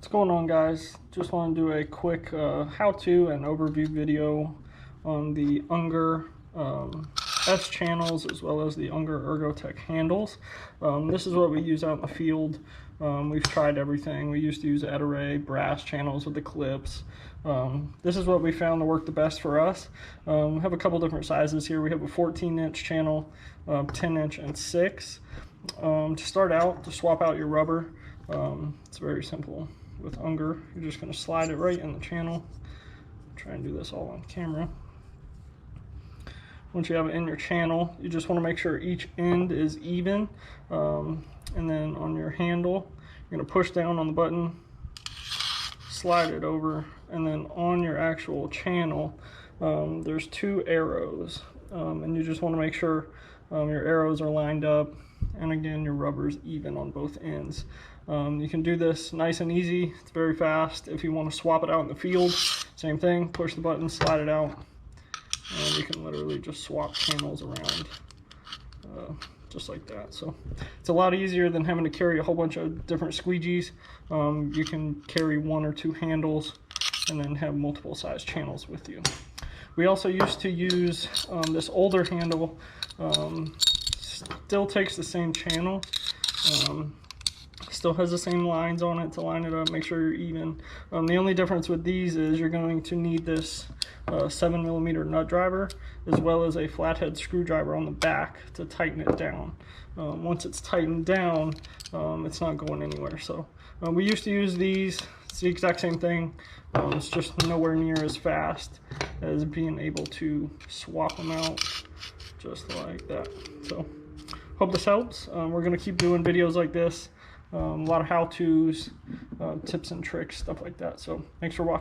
What's going on, guys? Just want to do a quick how-to and overview video on the Unger S channels as well as the Unger Ergotec handles. This is what we use out in the field. We've tried everything. We used to use Array brass channels with the clips. This is what we found to work the best for us. We have a couple different sizes here. We have a 14-inch channel, 10-inch, and 6. To start out, to swap out your rubber, it's very simple. With Unger, you're just going to slide it right in the channel. Try and do this all on camera. Once you have it in your channel, you just want to make sure each end is even, and then on your handle you're going to push down on the button, slide it over, and then on your actual channel there's 2 arrows, and you just want to make sure your arrows are lined up, and again your rubber's even on both ends. You can do this nice and easy. It's very fast. If you want to swap it out in the field, same thing, push the button, slide it out, and you can literally just swap channels around just like that. So it's a lot easier than having to carry a whole bunch of different squeegees. You can carry 1 or 2 handles and then have multiple size channels with you. We also used to use this older handle, still takes the same channel, still has the same lines on it to line it up, make sure you're even. The only difference with these is you're going to need this 7mm nut driver as well as a flathead screwdriver on the back to tighten it down. Once it's tightened down, it's not going anywhere. So we used to use these. It's the exact same thing. It's just nowhere near as fast as being able to swap them out just like that. So hope this helps. We're going to keep doing videos like this. A lot of how-tos, tips and tricks, stuff like that. So thanks for watching.